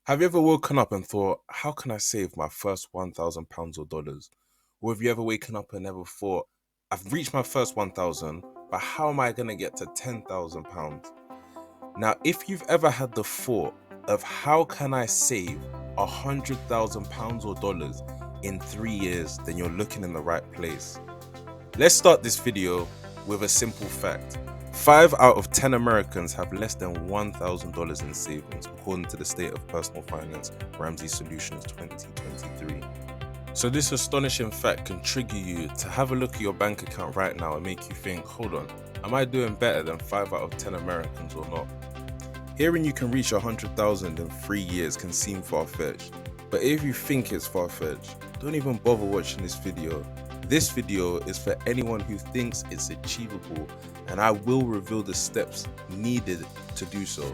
Have you ever woken up and thought, how can I save my first £1,000 or dollars? Or have you ever waken up and never thought, I've reached my first 1,000, but how am I going to get to £10,000? Now, if you've ever had the thought of how can I save £100,000 or dollars in 3 years, then you're looking in the right place. Let's start this video with a simple fact. 5 out of 10 Americans have less than $1,000 in savings, according to the State of Personal Finance Ramsey Solutions 2023. So this astonishing fact can trigger you to have a look at your bank account right now and make you think, hold on, am I doing better than 5 out of 10 Americans or not? Hearing you can reach 100,000 in 3 years can seem far-fetched, but if you think it's far-fetched, don't even bother watching this video. This video is for anyone who thinks it's achievable, and I will reveal the steps needed to do so.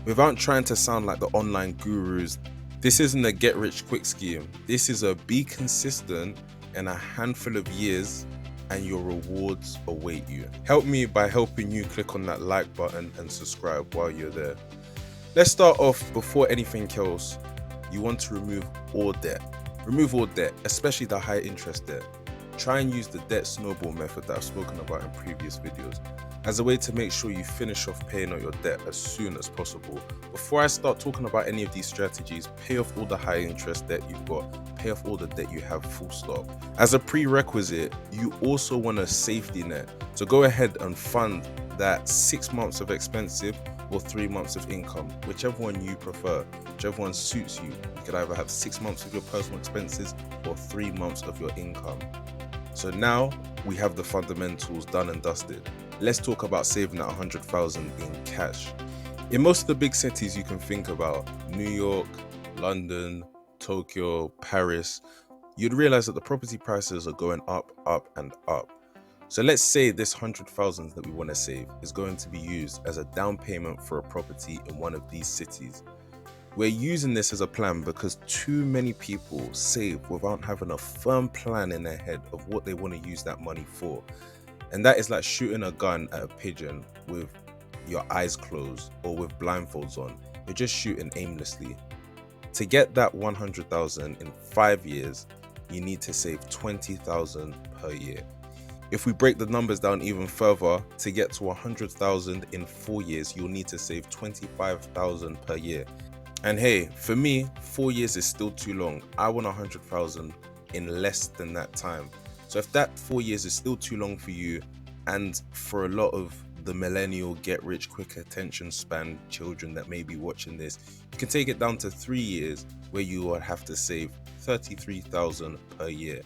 Without trying to sound like the online gurus, this isn't a get-rich-quick scheme. This is a be consistent in a handful of years and your rewards await you. Help me by helping you click on that like button and subscribe while you're there. Let's start off. Before anything else, you want to remove all debt. Remove all debt, especially the high interest debt. Try and use the debt snowball method that I've spoken about in previous videos as a way to make sure you finish off paying out your debt as soon as possible. Before I start talking about any of these strategies, pay off all the high interest debt you've got, pay off all the debt you have, full stop. As a prerequisite, you also want a safety net. So go ahead and fund that 6 months of expensive or 3 months of income, whichever one you prefer, whichever one suits you. You could either have 6 months of your personal expenses or 3 months of your income. So now we have the fundamentals done and dusted. Let's talk about saving that 100,000 in cash. In most of the big cities you can think about, New York, London, Tokyo, Paris, you'd realize that the property prices are going up, up, and up. So let's say this 100,000 that we want to save is going to be used as a down payment for a property in one of these cities. We're using this as a plan because too many people save without having a firm plan in their head of what they want to use that money for. And that is like shooting a gun at a pigeon with your eyes closed or with blindfolds on. You're just shooting aimlessly. To get that 100,000 in 5 years, you need to save 20,000 per year. If we break the numbers down even further, to get to 100,000 in 4 years, you'll need to save 25,000 per year. And hey, for me, 4 years is still too long. I want 100,000 in less than that time. So if that 4 years is still too long for you, and for a lot of the millennial get rich quick attention span children that may be watching this, you can take it down to 3 years where you would have to save 33,000 per year.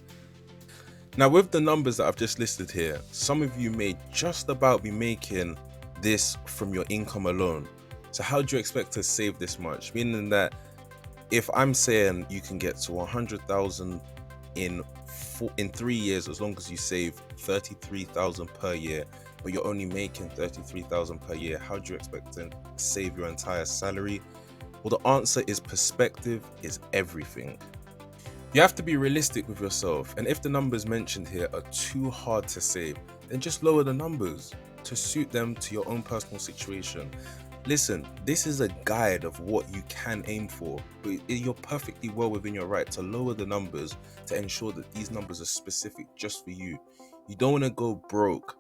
Now with the numbers that I've just listed here, some of you may just about be making this from your income alone. So how do you expect to save this much? Meaning that if I'm saying you can get to 100,000 in 3 years, as long as you save 33,000 per year, but you're only making 33,000 per year, how do you expect to save your entire salary? Well, the answer is perspective is everything. You have to be realistic with yourself, and if the numbers mentioned here are too hard to save, then just lower the numbers to suit them to your own personal situation. Listen, this is a guide of what you can aim for, but you're perfectly well within your right to lower the numbers to ensure that these numbers are specific just for you. You don't want to go broke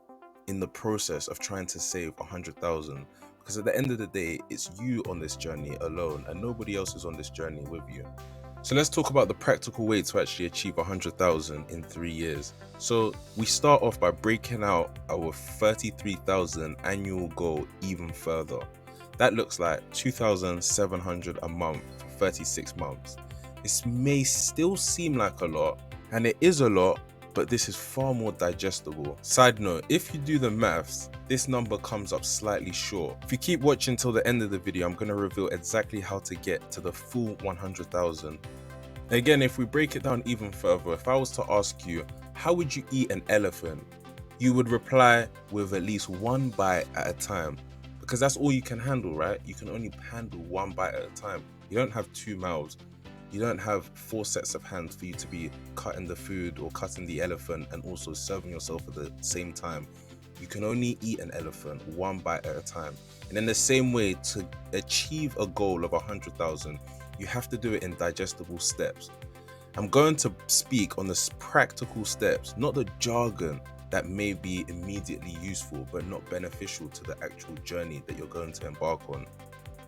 in the process of trying to save 100,000, because at the end of the day, it's you on this journey alone and nobody else is on this journey with you. So let's talk about the practical way to actually achieve 100,000 in 3 years. So we start off by breaking out our 33,000 annual goal even further. That looks like 2,700 a month for 36 months. This may still seem like a lot, and it is a lot, but this is far more digestible. Side note, if you do the maths, this number comes up slightly short. If you keep watching till the end of the video, I'm going to reveal exactly how to get to the full 100,000. Again, if we break it down even further, if I was to ask you, how would you eat an elephant? You would reply with at least one bite at a time. Because that's all you can handle, right? You can only handle one bite at a time. You don't have 2 mouths. You don't have 4 sets of hands for you to be cutting the food or cutting the elephant and also serving yourself at the same time. You can only eat an elephant one bite at a time. And in the same way, to achieve a goal of 100,000, you have to do it in digestible steps. I'm going to speak on the practical steps, not the jargon that may be immediately useful but not beneficial to the actual journey that you're going to embark on.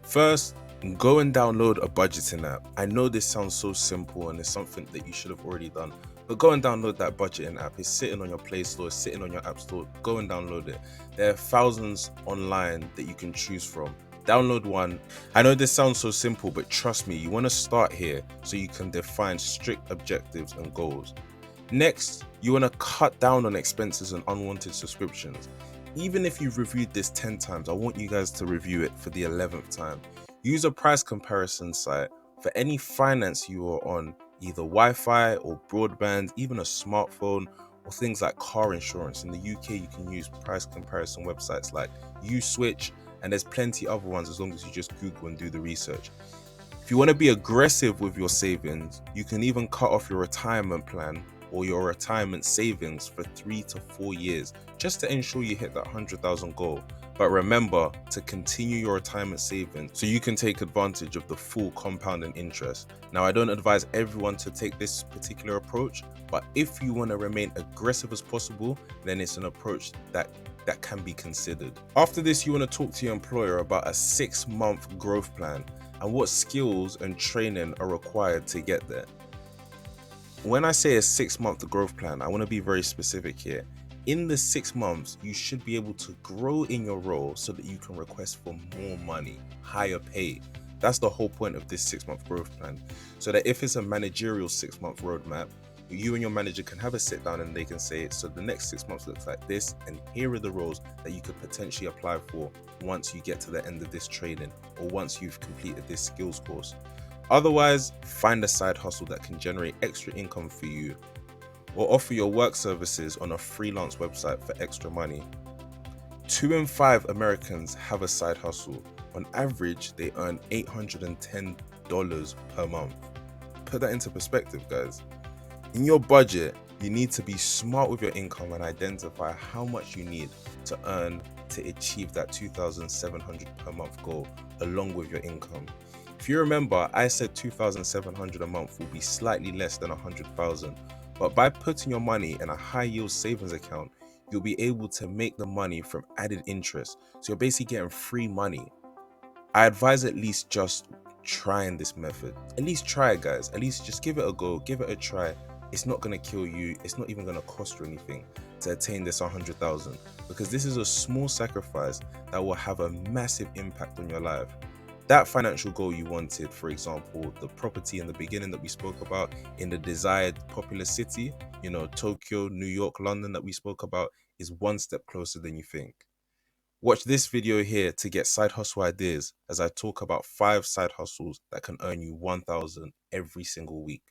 First, go and download a budgeting app. I know this sounds so simple and it's something that you should have already done, but go and download that budgeting app. It's sitting on your Play Store, it's sitting on your App Store. Go and download it. There are thousands online that you can choose from. Download one. I know this sounds so simple, but trust me, you want to start here so you can define strict objectives and goals. Next, you want to cut down on expenses and unwanted subscriptions. Even if you've reviewed this 10 times, I want you guys to review it for the 11th time. Use a price comparison site for any finance you are on, either Wi-Fi or broadband, even a smartphone, or things like car insurance. In the UK, you can use price comparison websites like USwitch, and there's plenty other ones as long as you just Google and do the research. If you want to be aggressive with your savings, you can even cut off your retirement plan or your retirement savings for 3 to 4 years just to ensure you hit that 100,000 goal. But remember to continue your retirement savings so you can take advantage of the full compounding interest. Now, I don't advise everyone to take this particular approach, but if you want to remain aggressive as possible, then it's an approach that can be considered. After this, you want to talk to your employer about a 6-month growth plan and what skills and training are required to get there. When I say a 6-month growth plan, I want to be very specific here. In the 6 months, you should be able to grow in your role so that you can request for more money, higher pay. That's the whole point of this 6-month growth plan. So that if it's a managerial 6-month roadmap, you and your manager can have a sit down and they can say, so the next 6 months looks like this, and here are the roles that you could potentially apply for once you get to the end of this training or once you've completed this skills course. Otherwise, find a side hustle that can generate extra income for you, or offer your work services on a freelance website for extra money. 2 in 5 Americans have a side hustle. On average, they earn $810 per month. Put that into perspective, guys. In your budget, you need to be smart with your income and identify how much you need to earn to achieve that $2,700 per month goal along with your income. If you remember, I said $2,700 a month will be slightly less than $100,000, but by putting your money in a high yield savings account, you'll be able to make the money from added interest. So you're basically getting free money. I advise at least just trying this method. At least try it, guys. At least just give it a go, give it a try. It's not going to kill you. It's not even going to cost you anything to attain this 100,000, because this is a small sacrifice that will have a massive impact on your life. That financial goal you wanted, for example, the property in the beginning that we spoke about in the desired popular city, Tokyo, New York, London that we spoke about, is one step closer than you think. Watch this video here to get side hustle ideas as I talk about 5 side hustles that can earn you 1,000 every single week.